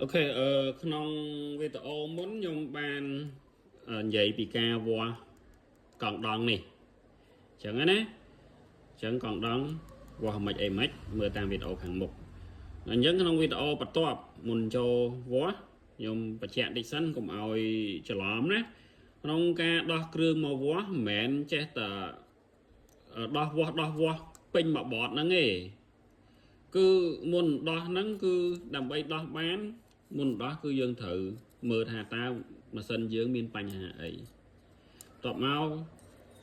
Ok,ក្នុងវីដេអូមុនខ្ញុំបាននិយាយពីការវាស់កង់ដងនេះអញ្ចឹងណាអញ្ចឹងកង់ដងវាស់មិនអីមិនមើលតាមវីដេអូខាងមុខអញ្ចឹងក្នុងវីដេអូបន្ទាប់មុនចូលវាស់ខ្ញុំបញ្ជាក់តិចសិនកុំឲ្យច្រឡំណាក្នុងការដោះគ្រឿងមកវាស់មិនមែនចេះតែដោះវាស់ពេញមួយបតហ្នឹងទេគឺមុនដោះហ្នឹងគឺដើម្បីដោះបានមុនដោះគឺយើងត្រូវមើលថាតើម៉ាស៊ីនយើងមានបញ្ហាអីតបមក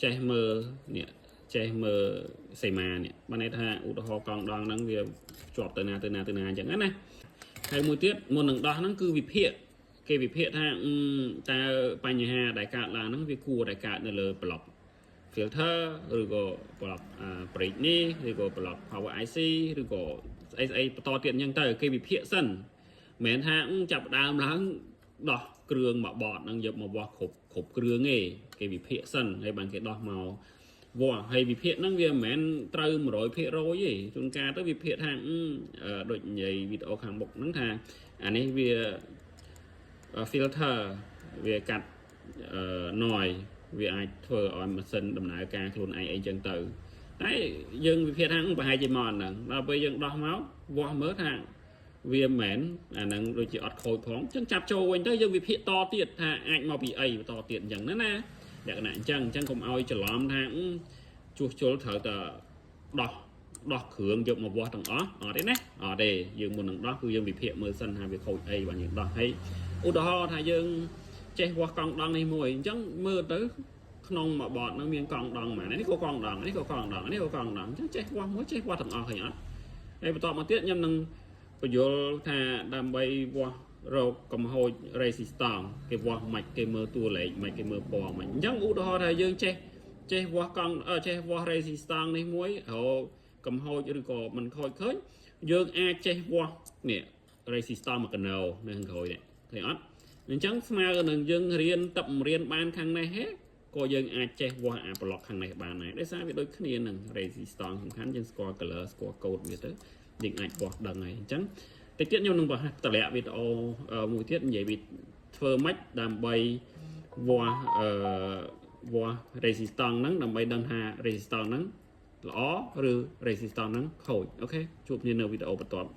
ចេះមើលនេះចេះមើលសេមានេះបានន័យថាឧទាហរណ៍កង់ដងហ្នឹងវាជាប់ទៅណាអញ្ចឹងណាហើយមួយទៀតមុននឹងដោះហ្នឹងគឺវិភាគគេវិភាគថាតើបញ្ហាដែលកើតឡើងហ្នឹងវាគួរតែកើតនៅលើ block filter ឬក៏ block break នេះឬក៏ block power IC ឬក៏ស្អីបន្តទៀតអញ្ចឹងទៅគេវិភាគសិនមិនមែនថាចាប់ដើមឡើងដោះគ្រឿងមកបតនឹងយកមកវាស់គ្រប់គ្រឿងទេគេវិភាគសិនហើយបានគេដោះមកវាស់ហើយវិភាគហ្នឹងវាមិនមែនត្រូវ 100% ទេជួនកាលទៅវិភាគថាដូចនិយាយវីដេអូខាងមុខហ្នឹងថាអានេះវា filter វាកាត់ noise វាអាចធ្វើឲ្យម៉ាស៊ីនដំណើរការខ្លួនឯងអីចឹងទៅតែយើងវិភាគថាប្រហែលជាមកហ្នឹងដល់ពេលយើងដោះមកវាស់មើលថាវាមិនមែនអាហ្នឹងដូចជាអត់ខូចផងចឹងចាប់ចូលវិញទៅយើងវិភាគតទៀតថាអាចមកពីអីបន្តទៀតអញ្ចឹងណាលក្ខណៈអញ្ចឹងកុំឲ្យច្រឡំថាជួសជុលត្រូវតែដោះគ្រឿងយកមកវាស់ទាំងអស់អត់ទេណាអត់ទេយើងមុននឹងដោះគឺយើងវិភាគមើលសិនថាវាខូចអីបានយើងដោះហើយឧទាហរណ៍ថាយើងចេះវាស់កង់ដងនេះមួយអញ្ចឹងមើលទៅក្នុងមួយបតនឹងមានកង់ដងហ្មងនេះក៏កង់ដងនេះក៏កង់ដងនេះក៏កង់ដងអញ្ចឹងចេះវាស់មួយចេះវាស់ទាំងអស់ឃើញអត់ហើយបន្តមកទៀតខ្ញុំនឹងបញ្យល់ថាដើម្បីវាស់រោគកំហូច resistance គេវាស់មិនគេមើលតួលេខមិនគេមើលពណ៌មិនអញ្ចឹងឧទាហរណ៍ថាយើងចេះវាស់កង់ចេះវាស់ resistance នេះមួយរោកំហូចឬក៏មិនខូចឃើញយើងអាចចេះវាស់នេះ resistance មួយកណោនៅខាងក្រោយនេះឃើញអត់អញ្ចឹងស្មើនឹងយើងរៀនតឹបរៀនបានខាងនេះហេក៏យើងអាចចេះវាស់អាប្លុកខាងនេះបានដែរដោយសារវាដូចគ្នានឹង resistance សំខាន់យើងស្គាល់ color ស្គាល់ code វាទៅយើងអាចវាស់ដឹងហើយអញ្ចឹងតិចទៀតខ្ញុំនឹងបង្ហាញតម្លាក់វីដេអូមួយទៀតនិយាយពីធ្វើម៉េចដើម្បីវាស់វាស់ resistance ហ្នឹងដើម្បីដឹងថា resistance ហ្នឹងល្អឬ resistance ហ្នឹងខូចអូខេជួបគ្នានៅវីដេអូបន្ទាប់